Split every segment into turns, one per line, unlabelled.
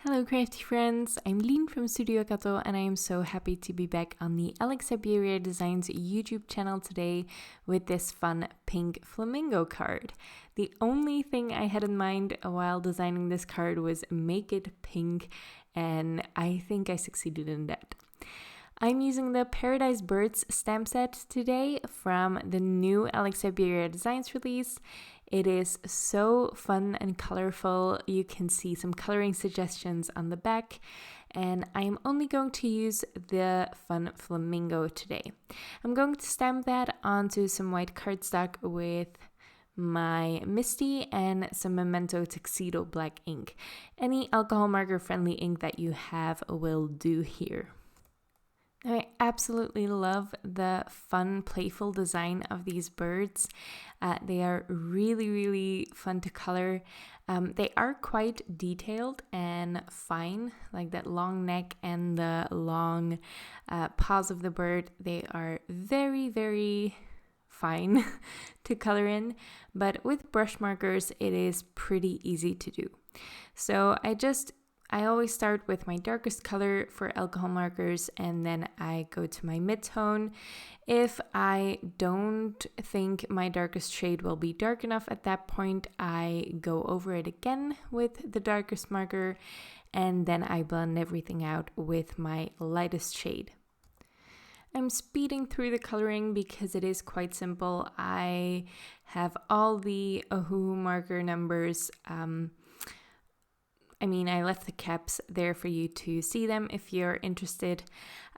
Hello crafty friends, I'm Lien from Studio Kato and I am so happy to be back on the Syberia Designs YouTube channel today with this fun pink flamingo card. The only thing I had in mind while designing this card was make it pink, and I think I succeeded in that. I'm using the Paradise Birds stamp set today from the new Syberia Designs release. It is so fun and colorful. You can see some coloring suggestions on the back, and I'm only going to use the fun flamingo today. I'm going to stamp that onto some white cardstock with my Misty and some Memento Tuxedo black ink. Any alcohol marker friendly ink that you have will do here. I absolutely love the fun, playful design of these birds. They are really fun to color. They are quite detailed and fine, like that long neck and the long paws of the bird. They are very fine to color in, but with brush markers, it is pretty easy to do. So I always start with my darkest color for alcohol markers, and then I go to my mid-tone. If I don't think my darkest shade will be dark enough at that point, I go over it again with the darkest marker, and then I blend everything out with my lightest shade. I'm speeding through the coloring because it is quite simple. I have all the Ohuhu marker numbers. I left the caps there for you to see them if you're interested.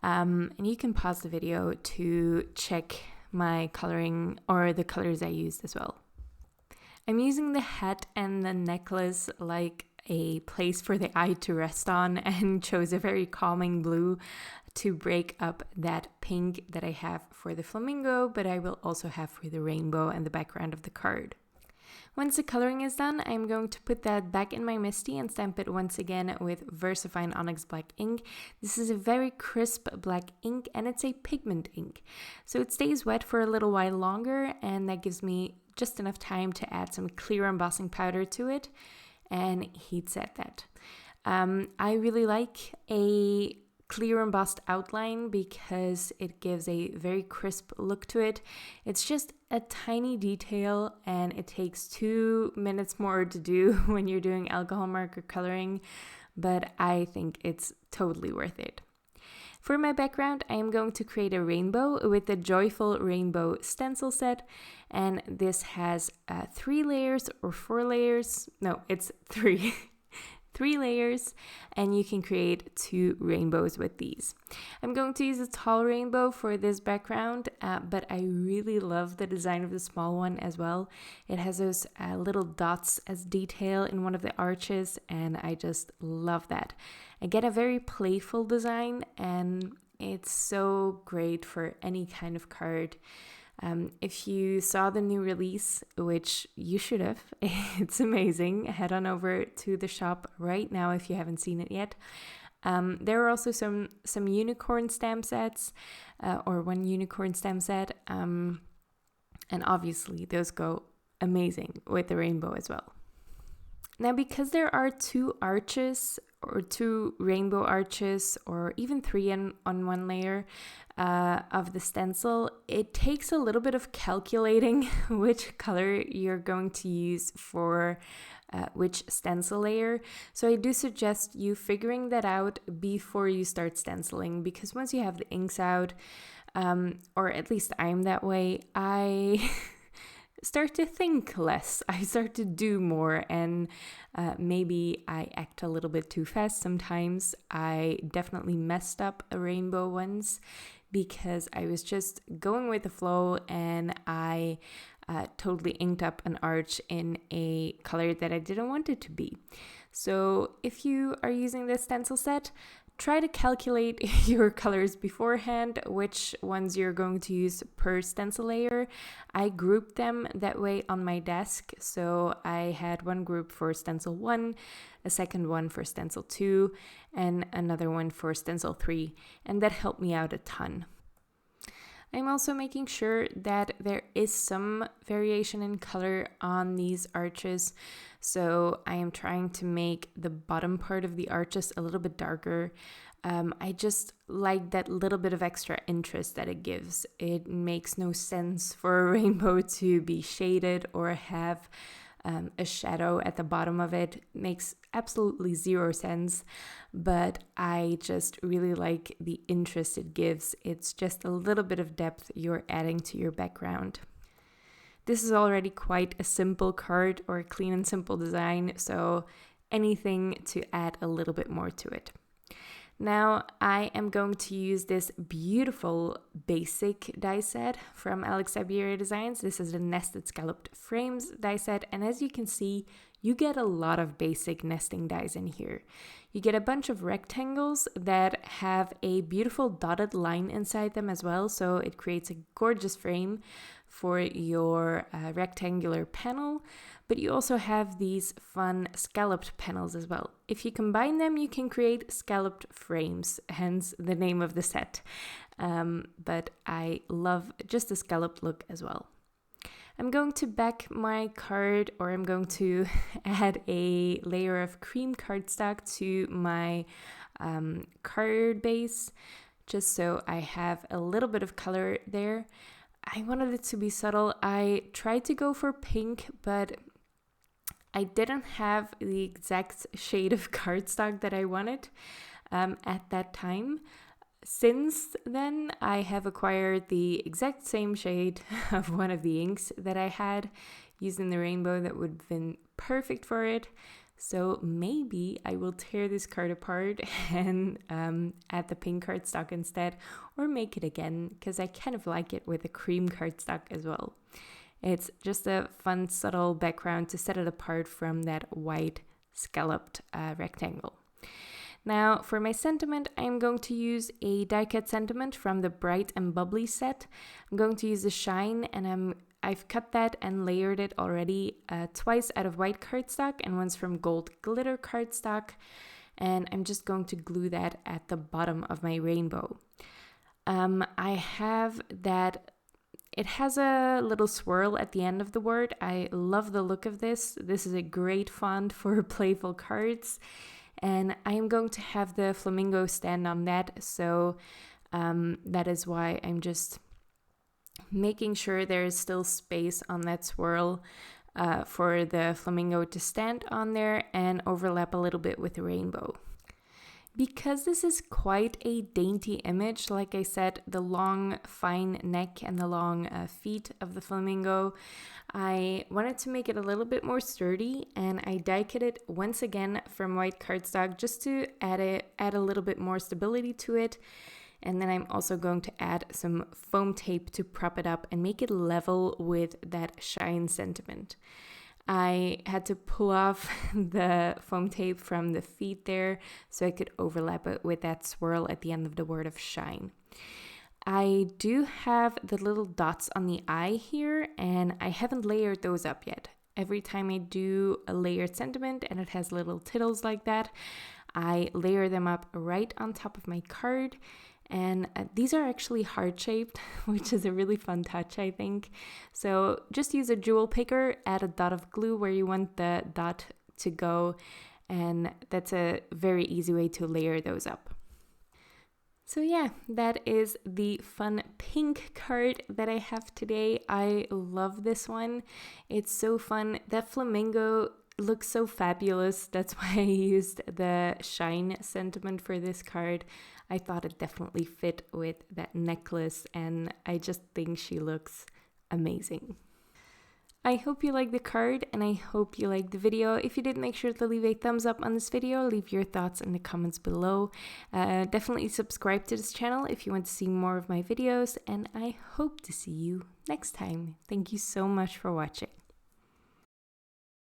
And you can pause the video to check my coloring or the colors I used as well. I'm using the hat and the necklace like a place for the eye to rest on, and chose a very calming blue to break up that pink that I have for the flamingo, but I will also have for the rainbow and the background of the card. Once the coloring is done, I'm going to put that back in my Misty and stamp it once again with VersaFine Onyx Black ink. This is a very crisp black ink, and it's a pigment ink. So it stays wet for a little while longer, and that gives me just enough time to add some clear embossing powder to it and heat set that. I really like a clear embossed outline because it gives a very crisp look to it. It's just a tiny detail, and it takes 2 minutes more to do when you're doing alcohol marker coloring, but I think it's totally worth it. For my background, I am going to create a rainbow with the Joyful Rainbow stencil set, and this has 3 layers or 4 layers. No, it's 3. 3 layers, and you can create 2 rainbows with these. I'm going to use a tall rainbow for this background, but I really love the design of the small one as well. It has those little dots as detail in one of the arches, and I just love that. I get a very playful design, and it's so great for any kind of card. If you saw the new release, which you should have, it's amazing. Head on over to the shop right now if you haven't seen it yet. There are also some unicorn stamp sets, or one unicorn stamp set, and obviously those go amazing with the rainbow as well. Now, because there are 2 arches, or 2 rainbow arches, or even 3 on one layer of the stencil, it takes a little bit of calculating which color you're going to use for which stencil layer. So I do suggest you figuring that out before you start stenciling, because once you have the inks out, or at least I'm that way, I start to think less. I start to do more, and maybe I act a little bit too fast sometimes. I definitely messed up a rainbow once because I was just going with the flow, and I totally inked up an arch in a color that I didn't want it to be. So if you are using this stencil set, try to calculate your colors beforehand, which ones you're going to use per stencil layer. I grouped them that way on my desk. So I had one group for stencil 1, a second one for stencil 2, and another one for stencil 3. And that helped me out a ton. I'm also making sure that there is some variation in color on these arches. So I am trying to make the bottom part of the arches a little bit darker. I just like that little bit of extra interest that it gives. It makes no sense for a rainbow to be shaded or have a shadow at the bottom of it. Makes absolutely zero sense, but I just really like the interest it gives. It's just a little bit of depth you're adding to your background. This is already quite a simple card or a clean and simple design, so anything to add a little bit more to it. Now I am going to use this beautiful basic die set from Syberia Designs. This is the Nested Scalloped Frames die set, and as you can see, you get a lot of basic nesting dies in here. You get a bunch of rectangles that have a beautiful dotted line inside them as well, so it creates a gorgeous frame for your rectangular panel. But you also have these fun scalloped panels as well. If you combine them, you can create scalloped frames, hence the name of the set. But I love just the scalloped look as well. I'm going to back my card, or I'm going to add a layer of cream cardstock to my card base, just so I have a little bit of color there. I wanted it to be subtle. I tried to go for pink, but I didn't have the exact shade of cardstock that I wanted at that time. Since then, I have acquired the exact same shade of one of the inks that I had using the rainbow that would have been perfect for it. So maybe I will tear this card apart and add the pink cardstock instead, or make it again, because I kind of like it with a cream cardstock as well. It's just a fun, subtle background to set it apart from that white scalloped rectangle. Now, for my sentiment, I'm going to use a die-cut sentiment from the Bright and Bubbly set. I'm going to use the Shine, and I've cut that and layered it already twice out of white cardstock and once from gold glitter cardstock. And I'm just going to glue that at the bottom of my rainbow. I have that. It has a little swirl at the end of the word. I love the look of this. This is a great font for playful cards. And I am going to have the flamingo stand on that. So that is why I'm just making sure there is still space on that swirl for the flamingo to stand on there and overlap a little bit with the rainbow. Because this is quite a dainty image, like I said, the long fine neck and the long feet of the flamingo, I wanted to make it a little bit more sturdy, and I die-cut it once again from white cardstock just to add a little bit more stability to it. And then I'm also going to add some foam tape to prop it up and make it level with that shine sentiment. I had to pull off the foam tape from the feet there so I could overlap it with that swirl at the end of the word of shine. I do have the little dots on the eye here, and I haven't layered those up yet. Every time I do a layered sentiment and it has little tittles like that, I layer them up right on top of my card. And these are actually heart-shaped, which is a really fun touch, I think. So just use a jewel picker, add a dot of glue where you want the dot to go, and that's a very easy way to layer those up. So yeah, that is the fun pink card that I have today. I love this one. It's so fun. That flamingo looks so fabulous. That's why I used the shine sentiment for this card. I thought it definitely fit with that necklace, and I just think she looks amazing. I hope you like the card, and I hope you liked the video. If you did, make sure to leave a thumbs up on this video. Leave your thoughts in the comments below. Definitely subscribe to this channel if you want to see more of my videos, and I hope to see you next time. Thank you so much for watching.